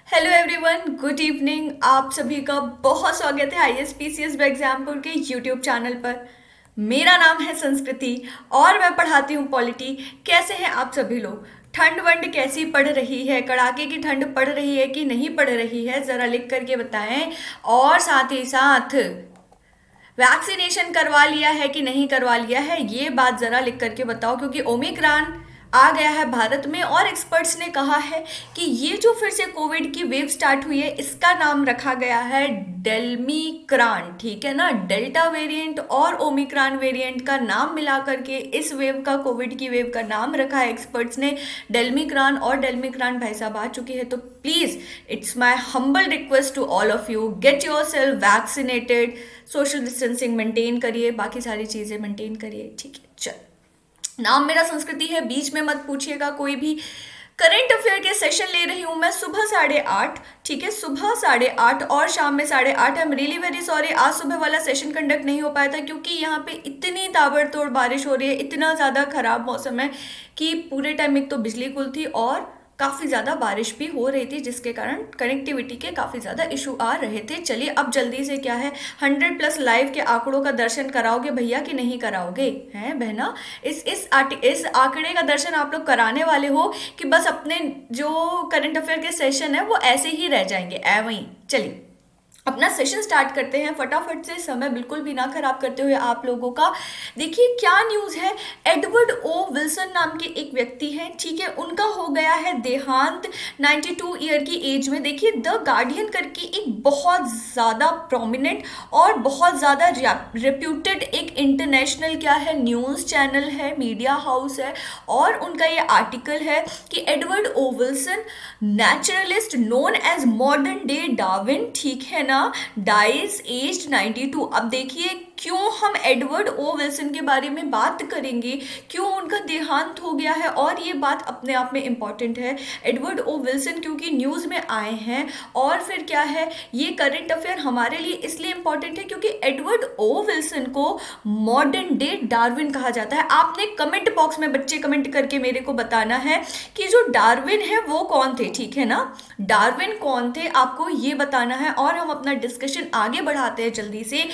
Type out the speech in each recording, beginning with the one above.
Hello everyone, good evening. आप सभी का बहुत स्वागत है आईएसपीसीएस एग्जामपुर के यूट्यूब चैनल पर। मेरा नाम है संस्कृति और मैं पढ़ाती हूँ पॉलिटी। कैसे हैं आप सभी लोग? ठंड वंड कैसी पड़ रही है? कड़ाके की ठंड पड़ रही है कि नहीं पड़ रही है? ज़रा लिख करके बताएं। और साथ ही साथ वैक्सीनेशन करवा लिया है कि नहीं करवा लिया है, ये बात ज़रा लिख करके बताओ, क्योंकि ओमिक्रॉन आ गया है भारत में और एक्सपर्ट्स ने कहा है कि ये जो फिर से कोविड की वेव स्टार्ट हुई है इसका नाम रखा गया है डेल्मीक्रॉन। ठीक है ना, डेल्टा वेरिएंट और ओमिक्रॉन वेरिएंट का नाम मिला करके इस वेव का, कोविड की वेव का नाम रखा है एक्सपर्ट्स ने डेल्मीक्रॉन। और डेल्मीक्रॉन भाई साहब आ चुकी है, तो please it's my humble request to all of you, get yourself vaccinated, social distancing maintain करिए, बाकी सारी चीज़ें मेंटेन करिए। ठीक है, चल। नाम मेरा संस्कृति है, बीच में मत पूछिएगा कोई भी। करंट अफेयर के सेशन ले रही हूँ मैं सुबह 8:30। ठीक है, सुबह 8:30 और शाम में 8:30। I am really very sorry, आज सुबह वाला सेशन कंडक्ट नहीं हो पाया था क्योंकि यहाँ पे इतनी ताबड़तोड़ बारिश हो रही है, इतना ज़्यादा खराब मौसम है कि पूरे टाइम एक तो बिजली गुल थी और काफ़ी ज़्यादा बारिश भी हो रही थी, जिसके कारण कनेक्टिविटी के काफ़ी ज़्यादा इशू आ रहे थे। चलिए अब जल्दी से क्या है, 100+ लाइव के आंकड़ों का दर्शन कराओगे भैया कि नहीं कराओगे? हैं बहना, इस आंकड़े का दर्शन आप लोग कराने वाले हो कि बस अपने जो करंट अफेयर के सेशन है वो ऐसे ही रह जाएंगे वहीं? चलिए अपना सेशन स्टार्ट करते हैं फटाफट से, समय बिल्कुल भी ना खराब करते हुए आप लोगों का। देखिए क्या न्यूज़ है, एडवर्ड ओ विल्सन नाम के एक व्यक्ति हैं, ठीक है, उनका हो गया है देहांत 92 ईयर की एज में। देखिए द गार्डियन करके एक बहुत ज़्यादा प्रोमिनेंट और बहुत ज़्यादा रेप्यूटेड एक इंटरनेशनल क्या है, न्यूज़ चैनल है, मीडिया हाउस है, और उनका ये आर्टिकल है कि Edward O Wilson, naturalist known as modern day Darwin, ठीक है ना, डाइज एज्ड 92। अब देखिए क्यों हम एडवर्ड ओ विल्सन के बारे में बात करेंगे, क्यों उनका देहांत हो गया है, और ये बात अपने आप में इम्पॉर्टेंट है। एडवर्ड ओ विल्सन क्योंकि न्यूज़ में आए हैं, और फिर क्या है, ये करंट अफेयर हमारे लिए इसलिए इम्पॉर्टेंट है क्योंकि एडवर्ड ओ विल्सन को मॉडर्न डे डार्विन कहा जाता है। आपने कमेंट बॉक्स में बच्चे कमेंट करके मेरे को बताना है कि जो डार्विन है वो कौन थे, ठीक है ना, डार्विन कौन थे, आपको ये बताना है। और हम अपना डिस्कशन आगे बढ़ाते हैं जल्दी से।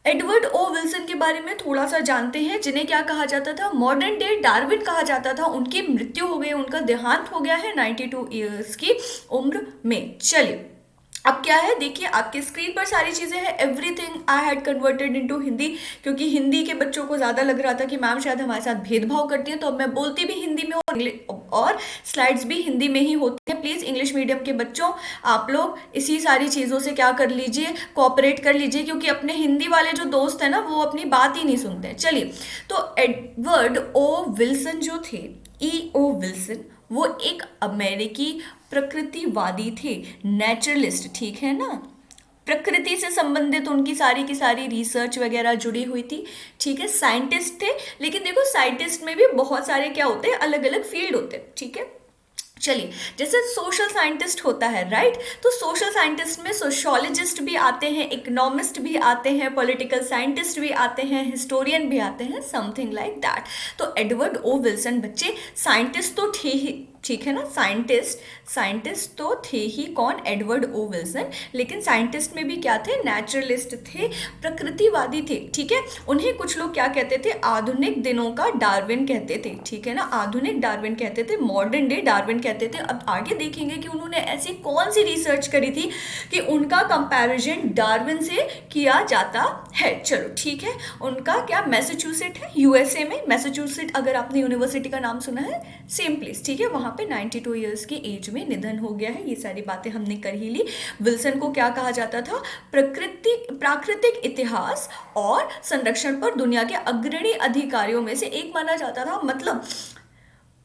एडवर्ड ओ विल्सन के बारे में थोड़ा सा जानते हैं, जिन्हें क्या कहा जाता था, मॉडर्न डे डार्विन कहा जाता था। उनकी मृत्यु हो गई, उनका देहांत हो गया है 92 ईयर्स की उम्र में। चलिए अब क्या है, देखिए आपके स्क्रीन पर सारी चीज़ें हैं। Everything I had converted into Hindi, क्योंकि हिंदी के बच्चों को ज़्यादा लग रहा था कि मैम शायद हमारे साथ भेदभाव करती है, तो अब मैं बोलती भी हिंदी में और स्लाइड्स भी हिंदी में ही होती हैं। प्लीज़ इंग्लिश मीडियम के बच्चों, आप लोग इसी सारी चीज़ों से क्या कर लीजिए, कोऑपरेट कर लीजिए, क्योंकि अपने हिंदी वाले जो दोस्त हैं ना वो अपनी बात ही नहीं सुनते हैं। चलिए, तो एडवर्ड ओ विल्सन जो थे, ई ओ विल्सन, वो एक अमेरिकी प्रकृतिवादी थे, नेचुरलिस्ट, ठीक है ना, प्रकृति से संबंधित उनकी सारी की सारी रिसर्च वगैरह जुड़ी हुई थी, ठीक है, साइंटिस्ट थे। लेकिन देखो साइंटिस्ट में भी बहुत सारे क्या होते हैं, अलग अलग फील्ड होते हैं, ठीक है। चलिए, जैसे सोशल साइंटिस्ट होता है, राइट, तो सोशल साइंटिस्ट में सोशोलॉजिस्ट भी आते हैं, इकोनॉमिस्ट भी आते हैं, पॉलिटिकल साइंटिस्ट भी आते हैं, हिस्टोरियन भी आते हैं, समथिंग लाइक दैट। तो एडवर्ड ओ विल्सन बच्चे साइंटिस्ट तो थे ही, ठीक है ना, साइंटिस्ट तो थे ही, कौन, एडवर्ड ओ विल्सन। लेकिन साइंटिस्ट में भी क्या थे, नेचुरलिस्ट थे, प्रकृतिवादी थे, ठीक है। उन्हें कुछ लोग क्या कहते थे, आधुनिक दिनों का डार्विन कहते थे, ठीक है ना, आधुनिक डार्विन कहते थे, मॉडर्न डे डार्विन कहते थे। अब आगे देखेंगे कि उन्होंने ऐसी कौन सी रिसर्च करी थी कि उनका कंपैरिजन डार्विन से किया जाता है। चलो ठीक है, उनका क्या, मैसाचुसेट है, यूएसए में, मैसाचुसेट अगर आपने यूनिवर्सिटी का नाम सुना है, सेम प्लेस, ठीक है, वहाँ पे 92 ईयर्स की एज में निधन हो गया है। ये सारी बातें हमने कर ही ली। विल्सन को क्या कहा जाता था, प्राकृतिक इतिहास और संरक्षण पर दुनिया के अग्रणी अधिकारियों में से एक माना जाता था। मतलब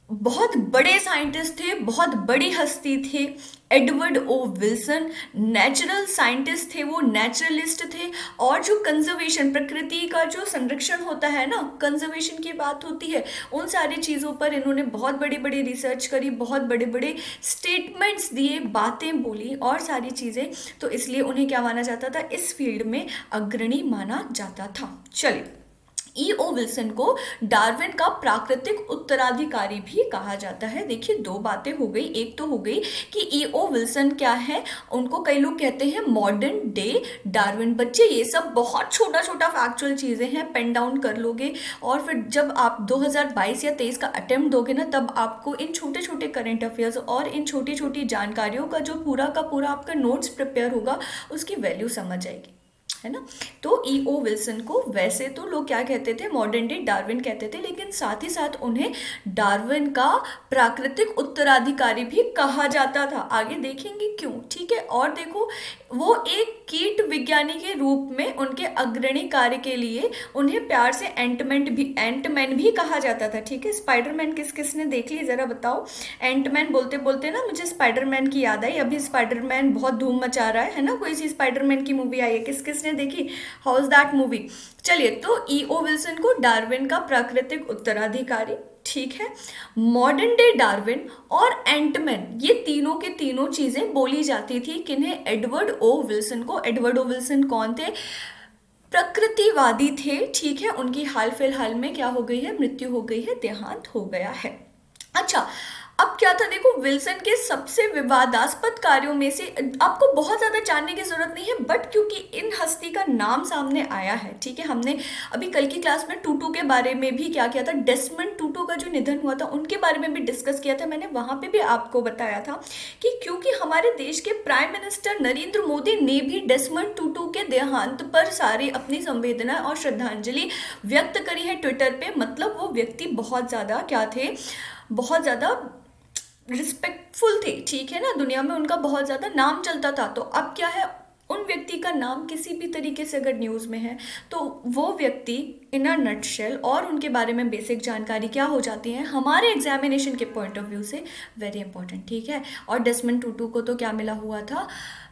बहुत बड़े साइंटिस्ट थे, बहुत बड़ी हस्ती थे Edward O Wilson, natural scientist थे वो, नेचुरलिस्ट थे। और जो कंजर्वेशन, प्रकृति का जो संरक्षण होता है ना, कंजर्वेशन की बात होती है, उन सारी चीज़ों पर इन्होंने बहुत बड़ी बड़ी रिसर्च करी, बहुत बड़े बड़े स्टेटमेंट्स दिए, बातें बोली और सारी चीज़ें। तो इसलिए उन्हें क्या माना जाता था, इस फील्ड में अग्रणी माना जाता था। चलिए ईओ विल्सन को डार्विन का प्राकृतिक उत्तराधिकारी भी कहा जाता है। देखिए, दो बातें हो गई। एक तो हो गई कि ईओ विल्सन क्या है, उनको कई लोग कहते हैं मॉडर्न डे डार्विन। बच्चे ये सब बहुत छोटा छोटा फैक्चुअल चीज़ें हैं, पेन डाउन कर लोगे और फिर जब आप 2022 या 23 का अटेम्प्ट दोगे ना, तब आपको इन छोटे छोटे करंट अफेयर्स और इन छोटी छोटी जानकारियों का जो पूरा का पूरा आपका नोट्स प्रिपेयर होगा, उसकी वैल्यू समझ आएगी, है ना। तो ईओ विल्सन को वैसे तो लोग क्या कहते थे, मॉडर्न डे डार्विन कहते थे, लेकिन साथ ही साथ उन्हें डार्विन का प्राकृतिक उत्तराधिकारी भी कहा जाता था। आगे देखेंगे क्यों, ठीक है। और देखो, वो एक कीट विज्ञानी के रूप में उनके अग्रणी कार्य के लिए उन्हें प्यार से एंटमैन भी कहा जाता था, ठीक है। स्पाइडरमैन किस किसने देख ली जरा बताओ। एंटमैन बोलते बोलते ना मुझे स्पाइडरमैन की याद आई। अभी स्पाइडरमैन बहुत धूम मचा रहा है ना, कोई सी स्पाइडरमैन की मूवी आई है, किस किसने देखी, हाउ इज दैट मूवी। चलिए, तो ईओ विल्सन को डार्विन का प्राकृतिक उत्तराधिकारी, ठीक है। मॉडर्न डे डार्विन और एंटमैन, ये तीनों के तीनों चीजें बोली जाती थी किन्हें, एडवर्ड ओ विल्सन को। एडवर्ड ओ विल्सन कौन थे, प्रकृतिवादी थे, ठीक है। उनकी हाल फिलहाल में क्या हो गई है, मृत्यु हो गई है, देहांत हो गया है। अच्छा, अब क्या था, देखो विल्सन के सबसे विवादास्पद कार्यों में से आपको बहुत ज़्यादा जानने की जरूरत नहीं है, बट क्योंकि इन हस्ती का नाम सामने आया है, ठीक है। हमने अभी कल की क्लास में टूटू के बारे में भी क्या किया था, डेस्मंड टूटू का जो निधन हुआ था उनके बारे में भी डिस्कस किया था। मैंने वहाँ पे भी आपको बताया था कि क्योंकि हमारे देश के प्राइम मिनिस्टर नरेंद्र मोदी ने भी डेस्मंड टूटू के देहांत पर सारी अपनी संवेदना और श्रद्धांजलि व्यक्त करी है ट्विटर पे। मतलब वो व्यक्ति बहुत ज़्यादा क्या थे, बहुत ज़्यादा रिस्पेक्टफुल थे, ठीक है ना, दुनिया में उनका बहुत ज़्यादा नाम चलता था। तो अब क्या है, उन व्यक्ति का नाम किसी भी तरीके से अगर न्यूज़ में है तो वो व्यक्ति इन अ नटशेल और उनके बारे में बेसिक जानकारी क्या हो जाती है हमारे एग्जामिनेशन के पॉइंट ऑफ व्यू से वेरी इंपॉर्टेंट, ठीक है। और डेस्मंड टूटू को तो क्या मिला हुआ था,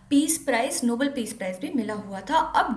peace prize, Nobel peace prize भी मिला हुआ था। अब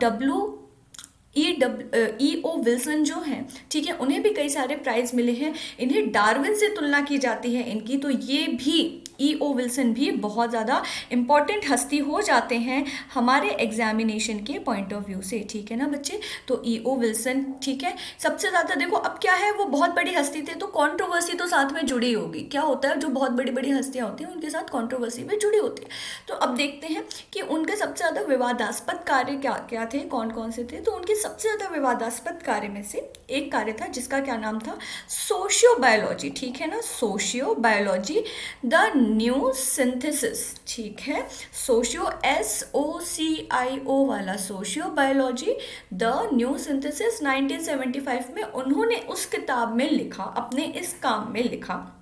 ईओ विल्सन जो हैं, ठीक है, उन्हें भी कई सारे प्राइज मिले हैं। इन्हें डार्विन से तुलना की जाती है इनकी, तो ये भी ईओ विल्सन भी बहुत ज़्यादा इम्पॉर्टेंट हस्ती हो जाते हैं हमारे एग्जामिनेशन के पॉइंट ऑफ व्यू से, ठीक है ना बच्चे। तो ईओ विल्सन, ठीक है, सबसे ज़्यादा देखो अब क्या है, वो बहुत बड़ी हस्ती थे तो कंट्रोवर्सी तो साथ में जुड़ी होगी। क्या होता है, जो बहुत बड़ी बड़ी हस्तियाँ होती हैं उनके साथ कंट्रोवर्सी भी जुड़ी होती है। तो अब देखते हैं कि उनके सबसे ज़्यादा विवादास्पद कार्य क्या क्या थे, कौन कौन से थे। तो उनके सबसे ज़्यादा विवादास्पद कार्य में से एक कार्य था जिसका क्या नाम था, सोशियोबायोलॉजी, ठीक है ना, सोशियोबायोलॉजी द न्यू सिंथेसिस, ठीक है। सोशियो SOCIO वाला सोशियोबायोलॉजी द न्यू सिंथेसिस 1975 में उन्होंने उस किताब में लिखा, अपने इस काम में लिखा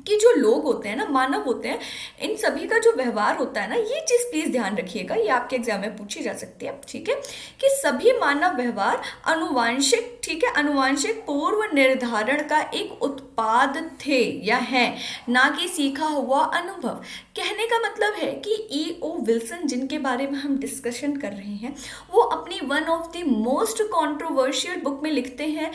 कि जो लोग होते हैं ना, मानव होते हैं, इन सभी का जो व्यवहार होता है ना, ये चीज़ प्लीज़ ध्यान रखिएगा, ये आपके एग्जाम में पूछी जा सकती है, ठीक है, कि सभी मानव व्यवहार अनुवांशिक, ठीक है, अनुवांशिक पूर्व निर्धारण का एक उत्पाद थे या हैं, ना कि सीखा हुआ अनुभव। कहने का मतलब है कि ईओ विल्सन जिनके बारे में हम डिस्कशन कर रहे हैं, वो अपनी one of the most controversial book में लिखते हैं,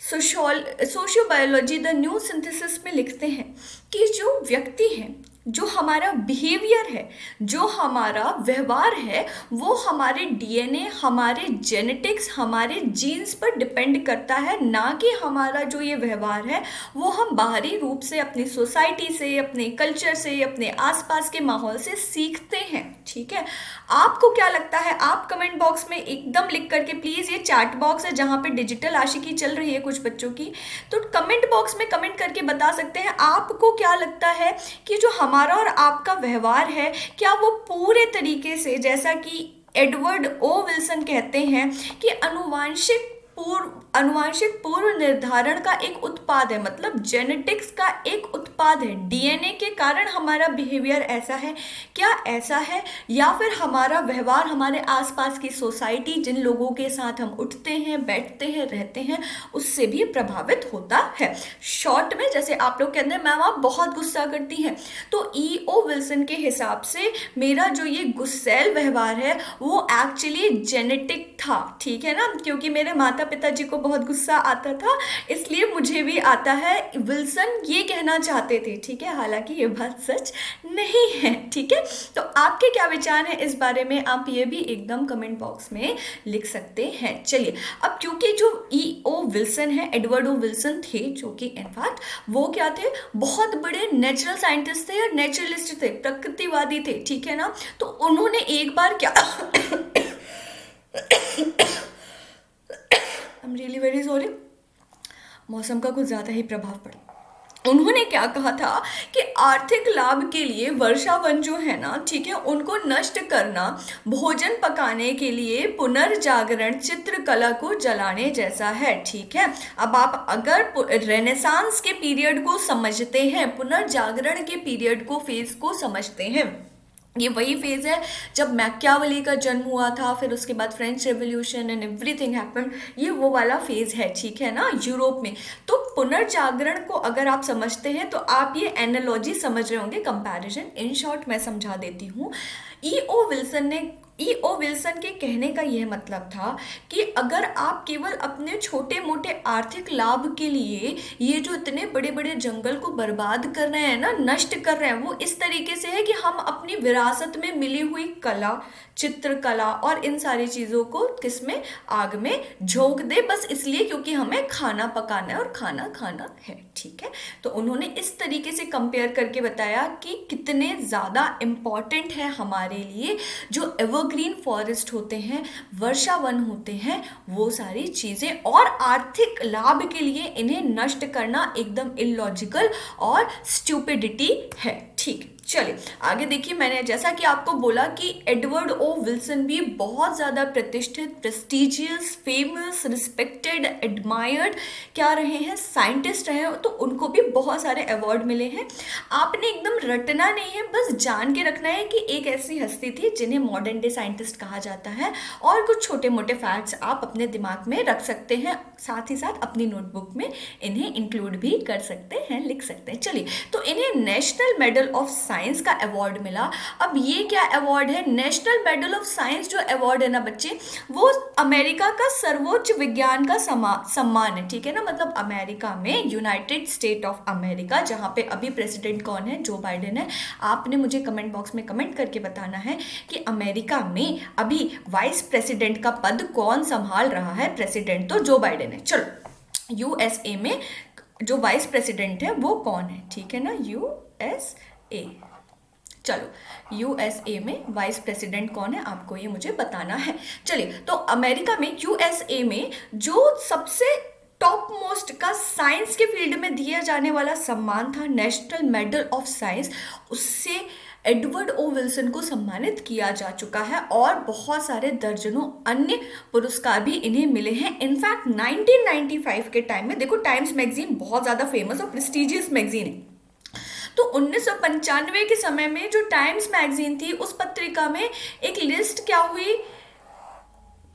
सोशियोबायोलॉजी द न्यू सिंथेसिस में लिखते हैं कि जो व्यक्ति है, जो हमारा बिहेवियर है, जो हमारा व्यवहार है, वो हमारे डीएनए, हमारे जेनेटिक्स, हमारे जीन्स पर डिपेंड करता है, ना कि हमारा जो ये व्यवहार है वो हम बाहरी रूप से अपनी सोसाइटी से, अपने कल्चर से, अपने आसपास के माहौल से सीखते हैं, ठीक है। आपको क्या लगता है, आप कमेंट बॉक्स में एकदम लिख करके, प्लीज़ ये चैट बॉक्स है जहाँ पे डिजिटल आशिकी चल रही है कुछ बच्चों की, तो कमेंट बॉक्स में कमेंट करके बता सकते हैं आपको क्या लगता है कि जो हमारा और आपका व्यवहार है, क्या वो पूरे तरीके से, जैसा कि एडवर्ड ओ विल्सन कहते हैं कि अनुवांशिक पूर्व निर्धारण का एक उत्पाद है, मतलब जेनेटिक्स का एक उत्पाद है, डीएनए के कारण हमारा बिहेवियर ऐसा है, क्या ऐसा है, या फिर हमारा व्यवहार हमारे आसपास की सोसाइटी, जिन लोगों के साथ हम उठते हैं, बैठते हैं, रहते हैं, उससे भी प्रभावित होता है। शॉर्ट में, जैसे आप लोग कहते हैं मैम आप बहुत गुस्सा करती हैं, तो ईओ विल्सन के हिसाब से मेरा जो ये गुस्सैल व्यवहार है वो एक्चुअली जेनेटिक था, ठीक है ना, क्योंकि मेरे माता पिताजी को बहुत गुस्सा आता था, इसलिए मुझे भी आता है, विल्सन ये कहना चाहते थे, ठीक है, हालांकि ये बात सच नहीं है, ठीक है। तो आपके क्या विचार हैं इस बारे में, आप ये भी एकदम कमेंट बॉक्स में लिख सकते हैं। चलिए, अब क्योंकि जो E.O. विल्सन है, एडवर्ड ओ विल्सन थे, जो कि इनफैक्ट वो क्या थे, बहुत बड़े नेचुरल साइंटिस्ट थे या नेचुरलिस्ट थे, प्रकृतिवादी थे, ठीक है ना। तो उन्होंने एक बार क्या I am really very sorry, मौसम का कुछ ज़्यादा ही प्रभाव पड़ा। उन्होंने क्या कहा था कि आर्थिक लाभ के लिए वर्षा वन जो है ना, ठीक है, उनको नष्ट करना भोजन पकाने के लिए पुनर्जागरण चित्रकला को जलाने जैसा है, ठीक है। अब आप अगर रेनेसांस के पीरियड को समझते हैं, पुनर्जागरण के पीरियड को, फेज को समझते हैं, ये वही फेज है जब मैकियावेली का जन्म हुआ था, फिर उसके बाद French revolution and everything happened, ये वो वाला फेज है, ठीक है ना, यूरोप में। तो पुनर्जागरण को अगर आप समझते हैं तो आप ये एनालॉजी समझ रहे होंगे, कंपैरिजन। इन शॉर्ट मैं समझा देती हूँ। E.O. विल्सन के कहने का यह मतलब था कि अगर आप केवल अपने छोटे मोटे आर्थिक लाभ के लिए ये जो इतने बड़े बड़े जंगल को बर्बाद कर रहे हैं ना, नष्ट कर रहे हैं, वो इस तरीके से है कि हम अपनी विरासत में मिली हुई कला, चित्रकला और इन सारी चीज़ों को किसमें, आग में झोंक दे, बस इसलिए क्योंकि हमें खाना पकाना है और खाना खाना है, ठीक है। तो उन्होंने इस तरीके से कंपेयर करके बताया कि कितने ज़्यादा इम्पॉर्टेंट है हमारे लिए जो एवरग्रीन फॉरेस्ट होते हैं, वर्षा वन होते हैं, वो सारी चीज़ें, और आर्थिक लाभ के लिए इन्हें नष्ट करना एकदम इलॉजिकल और स्टूपिडिटी है, ठीक। चलिए आगे देखिए, मैंने जैसा कि आपको बोला कि एडवर्ड ओ विल्सन भी बहुत ज़्यादा प्रतिष्ठित, प्रेस्टिजियस, फेमस, रिस्पेक्टेड, एडमायर्ड क्या रहे हैं, साइंटिस्ट रहे हैं, तो उनको भी बहुत सारे अवार्ड मिले हैं। आपने एकदम रटना नहीं है, बस जान के रखना है कि एक ऐसी हस्ती थी जिन्हें मॉडर्न डे साइंटिस्ट कहा जाता है, और कुछ छोटे मोटे फैक्ट्स आप अपने दिमाग में रख सकते हैं, साथ ही साथ अपनी नोटबुक में इन्हें इंक्लूड भी कर सकते हैं, लिख सकते हैं। चलिए, तो इन्हें नेशनल मेडल ऑफ साइंस का अवार्ड मिला। अब ये क्या अवार्ड है, नेशनल मेडल ऑफ साइंस जो अवार्ड है ना बच्चे, वो अमेरिका का सर्वोच्च विज्ञान का सम्मान है, ठीक है ना। मतलब अमेरिका में, यूनाइटेड स्टेट ऑफ अमेरिका, जहां पे अभी प्रेसिडेंट कौन है, जो बाइडेन है। आपने मुझे कमेंट बॉक्स में कमेंट करके बताना है कि अमेरिका में अभी वाइस प्रेसिडेंट का पद कौन संभाल रहा है। प्रेसिडेंट तो जो बाइडेन है। चलो, यूएसए में जो वाइस प्रेसिडेंट है वो कौन है, ठीक है ना, यूएसए। चलो, यूएसए में वाइस प्रेसिडेंट कौन है, आपको ये मुझे बताना है। चलिए, तो अमेरिका में, यूएसए में जो सबसे टॉप मोस्ट का साइंस के फील्ड में दिया जाने वाला सम्मान था, नेशनल मेडल ऑफ साइंस, उससे एडवर्ड ओ विल्सन को सम्मानित किया जा चुका है, और बहुत सारे दर्जनों अन्य पुरस्कार भी इन्हें मिले हैं। इनफैक्ट 1995 के टाइम में, देखो टाइम्स मैगजीन बहुत ज़्यादा फेमस और प्रेस्टिजियस मैगजीन है, तो 1995 के समय में जो टाइम्स मैगजीन थी, उस पत्रिका में एक लिस्ट क्या हुई,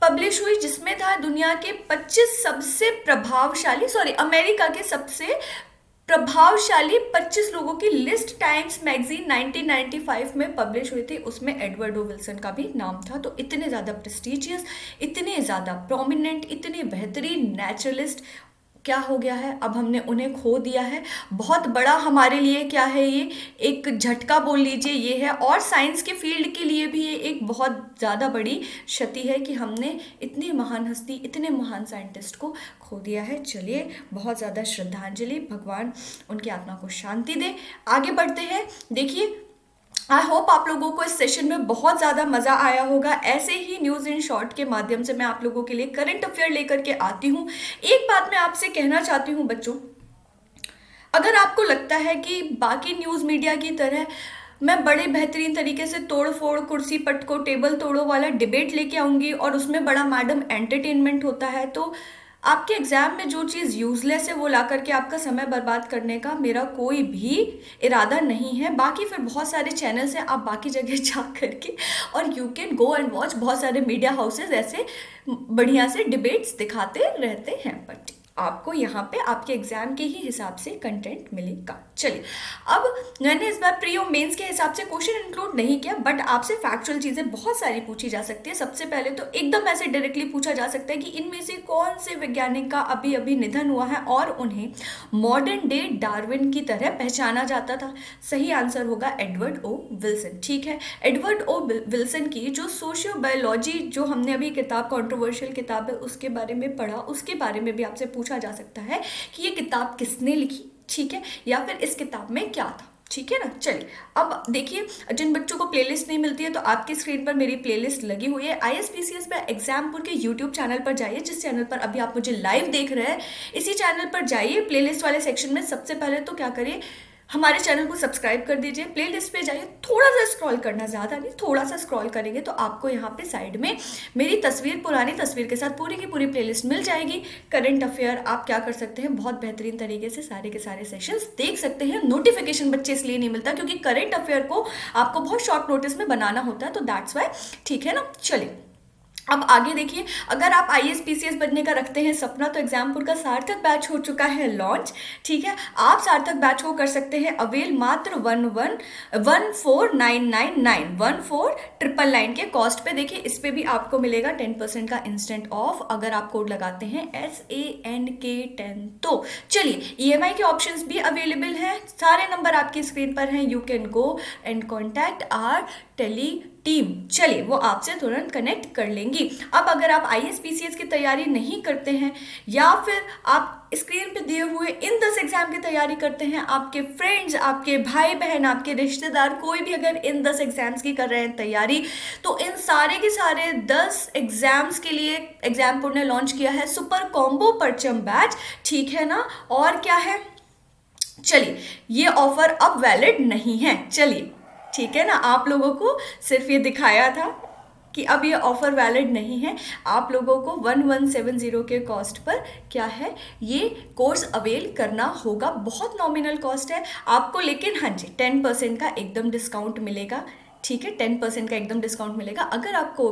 पब्लिश हुई, जिसमें था दुनिया के 25 सबसे प्रभावशाली, अमेरिका के सबसे प्रभावशाली 25 लोगों की लिस्ट टाइम्स मैगजीन 1995 में पब्लिश हुई थी। उसमें एडवर्ड ओ विल्सन का भी नाम था। तो इतने ज़्यादा प्रेस्टिजियस, इतने ज़्यादा प्रोमिनेंट, इतने बेहतरीन नेचुरलिस्ट क्या हो गया है, अब हमने उन्हें खो दिया है। बहुत बड़ा हमारे लिए क्या है, ये एक झटका बोल लीजिए ये है, और साइंस के फील्ड के लिए भी ये एक बहुत ज़्यादा बड़ी क्षति है कि हमने इतनी महान हस्ती, इतने महान साइंटिस्ट को खो दिया है। चलिए, बहुत ज़्यादा श्रद्धांजलि, भगवान उनकी आत्मा को शांति दे। आगे बढ़ते हैं। देखिए, आई होप आप लोगों को इस सेशन में बहुत ज़्यादा मज़ा आया होगा। ऐसे ही न्यूज़ इन शॉर्ट के माध्यम से मैं आप लोगों के लिए करंट अफेयर लेकर के आती हूँ। एक बात मैं आपसे कहना चाहती हूँ बच्चों, अगर आपको लगता है कि बाकी न्यूज़ मीडिया की तरह मैं बड़े बेहतरीन तरीके से तोड़ फोड़, कुर्सी पटको, टेबल तोड़ो वाला डिबेट लेके आऊँगी और उसमें बड़ा मैडम एंटरटेनमेंट होता है, तो आपके एग्जाम में जो चीज़ यूजलेस है वो ला करके आपका समय बर्बाद करने का मेरा कोई भी इरादा नहीं है। बाकी फिर बहुत सारे चैनल्स हैं, आप बाकी जगह जा करके और you can go and watch, बहुत सारे मीडिया हाउसेस ऐसे बढ़िया से डिबेट्स दिखाते रहते हैं। बट आपको यहाँ पे आपके एग्जाम के ही हिसाब से कंटेंट मिलेगा। चलिए, अब मैंने इस बार प्री और मेंस के हिसाब से क्वेश्चन इंक्लूड नहीं किया, बट आपसे फैक्चुअल चीज़ें बहुत सारी पूछी जा सकती है। सबसे पहले तो एकदम ऐसे डायरेक्टली पूछा जा सकता है कि इनमें से कौन से वैज्ञानिक का अभी अभी निधन हुआ है और उन्हें मॉडर्न डे डार्विन की तरह पहचाना जाता था। सही आंसर होगा एडवर्ड ओ विल्सन। ठीक है, एडवर्ड ओ विल्सन की जो सोशियो बायोलॉजी, जो हमने अभी किताब, कंट्रोवर्शियल किताब है, उसके बारे में पढ़ा, उसके बारे में भी आपसे पूछा जा सकता है कि ये किताब किसने लिखी, ठीक है, या फिर इस किताब में क्या था। ठीक है ना। चलिए, अब देखिए, जिन बच्चों को प्लेलिस्ट नहीं मिलती है तो आपकी स्क्रीन पर मेरी प्लेलिस्ट लगी हुई है। ISPCS में एग्जामपुर के यूट्यूब चैनल पर जाइए, जिस चैनल पर अभी आप मुझे लाइव देख रहे हैं, इसी चैनल पर जाइए। प्लेलिस्ट वाले सेक्शन में सबसे पहले तो क्या करिए, हमारे चैनल को सब्सक्राइब कर दीजिए, प्लेलिस्ट पे जाइए, थोड़ा सा स्क्रॉल करना, ज़्यादा नहीं, थोड़ा सा स्क्रॉल करेंगे तो आपको यहाँ पे साइड में मेरी तस्वीर, पुरानी तस्वीर के साथ पूरी की पूरी प्लेलिस्ट मिल जाएगी। करंट अफेयर आप क्या कर सकते हैं, बहुत बेहतरीन तरीके से सारे के सारे सेशंस देख सकते हैं। नोटिफिकेशन बच्चे इसलिए नहीं मिलता क्योंकि करंट अफेयर को आपको बहुत शॉर्ट नोटिस में बनाना होता है, तो दैट्स वाई। ठीक है ना। चलिए, अब आगे देखिए, अगर आप ISPCS बनने का रखते हैं सपना, तो एग्जामपुर का सार्थक बैच हो चुका है लॉन्च। ठीक है, आप सार्थक बैच को कर सकते हैं अवेल मात्र 14,999 के कॉस्ट पे। देखिए, इस पे भी आपको मिलेगा 10% का इंस्टेंट ऑफ अगर आप कोड लगाते हैं SANK10। तो चलिए, EMI के ऑप्शंस भी अवेलेबल हैं, सारे नंबर आपकी स्क्रीन पर हैं। You can go and contact our tele team. चलिए, वो आपसे तुरंत कनेक्ट कर लेंगी। अब अगर आप ISPCS की तैयारी नहीं करते हैं या फिर आप स्क्रीन पे दिए हुए इन 10 एग्जाम की तैयारी करते हैं, आपके फ्रेंड्स, आपके भाई बहन, आपके रिश्तेदार, कोई भी अगर इन 10 एग्जाम्स की कर रहे हैं तैयारी, तो इन सारे के सारे 10 एग्जाम्स के लिए एग्जामपुर ने लॉन्च किया है सुपर कॉम्बो परचम बैच। ठीक है ना। और क्या है, चलिए, ये ऑफर अब वैलिड नहीं है। चलिए, ठीक है ना, आप लोगों को सिर्फ ये दिखाया था कि अब ये ऑफर वैलिड नहीं है। आप लोगों को 1170 के कॉस्ट पर क्या है, ये कोर्स अवेल करना होगा। बहुत नॉमिनल कॉस्ट है आपको, लेकिन हाँ जी, 10% का एकदम डिस्काउंट मिलेगा। ठीक है, 10% का एकदम डिस्काउंट मिलेगा अगर आपको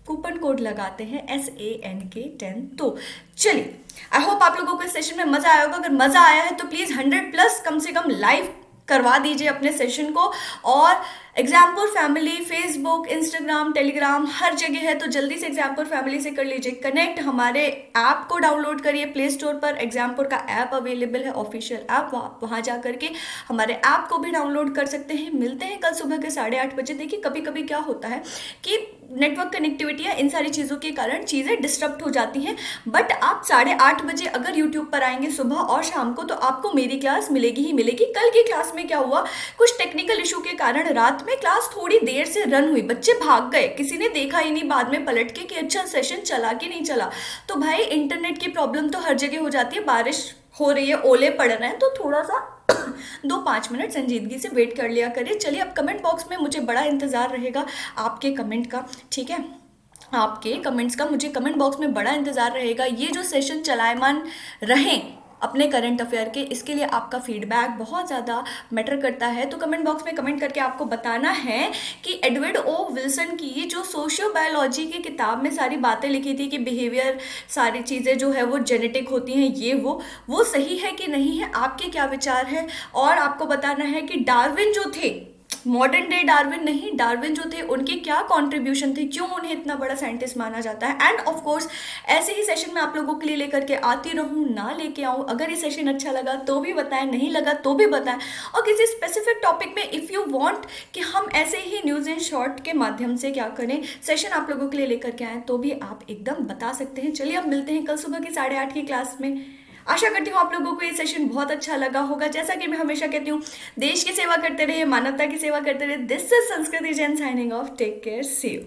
कूपन कोड लगाते हैं SANK10। तो चलिए, आई होप आप लोगों को इस सेशन में मजा आया होगा। अगर मजा आया है तो प्लीज 100+ कम से कम लाइव करवा दीजिए अपने सेशन को। और Exampur family Facebook, Instagram, Telegram हर जगह है, तो जल्दी से एग्जामपुर फैमिली से कर लीजिए कनेक्ट। हमारे ऐप को डाउनलोड करिए, प्ले स्टोर पर एग्जामपुर का ऐप अवेलेबल है, ऑफिशियल ऐप, वहाँ जा करके हमारे ऐप को भी डाउनलोड कर सकते हैं। मिलते हैं कल सुबह के 8:30 बजे। देखिए, कभी कभी क्या होता है कि नेटवर्क कनेक्टिविटी या इन सारी चीज़ों के कारण चीज़ें डिस्टर्ब हो जाती हैं, बट आप 8:30 बजे अगर यूट्यूब पर आएंगे सुबह और शाम को, तो आपको मेरी क्लास मिलेगी ही मिलेगी। कल की क्लास में क्या हुआ, कुछ टेक्निकल इशू के कारण रात में क्लास थोड़ी देर से रन हुई, बच्चे भाग गए, किसी ने देखा ही नहीं बाद में पलट के कि अच्छा सेशन चला कि नहीं चला। तो भाई, इंटरनेट की प्रॉब्लम तो हर जगह हो जाती है, बारिश हो रही है, ओले पड़ रहे हैं, तो थोड़ा सा 2-5 मिनट संजीदगी से वेट कर लिया करिए। चलिए, अब कमेंट बॉक्स में मुझे बड़ा इंतज़ार रहेगा आपके कमेंट का। ठीक है, आपके कमेंट्स का मुझे कमेंट बॉक्स में बड़ा इंतज़ार रहेगा। ये जो सेशन चलायमान रहें अपने करंट अफेयर के, इसके लिए आपका फीडबैक बहुत ज़्यादा मैटर करता है। तो कमेंट बॉक्स में कमेंट करके आपको बताना है कि एडवर्ड ओ विल्सन की जो सोशियो बायोलॉजी की किताब में सारी बातें लिखी थी कि बिहेवियर, सारी चीज़ें जो है वो जेनेटिक होती हैं, ये वो सही है कि नहीं है, आपके क्या विचार है। और आपको बताना है कि डार्विन जो थे, मॉडर्न डे डार्विन नहीं, डार्विन जो थे, उनके क्या कॉन्ट्रीब्यूशन थे, क्यों उन्हें इतना बड़ा साइंटिस्ट माना जाता है। एंड ऑफ कोर्स ऐसे ही सेशन मैं आप लोगों के लिए लेकर के आती रहूँ, ना लेके आऊँ। अगर ये सेशन अच्छा लगा तो भी बताएं, नहीं लगा तो भी बताएं। और किसी स्पेसिफिक टॉपिक में इफ़ यू वांट कि हम ऐसे ही न्यूज़ इन शॉर्ट के माध्यम से क्या करें, सेशन आप लोगों के लिए लेकर के आएँ, तो भी आप एकदम बता सकते हैं। चलिए, अब मिलते हैं कल सुबह की 8:30 की क्लास में। आशा करती हूँ आप लोगों को ये सेशन बहुत अच्छा लगा होगा। जैसा कि मैं हमेशा कहती हूँ, देश की सेवा करते रहिए, मानवता की सेवा करते रहिए। This is Sanskriti Jain signing off. Take care, see you.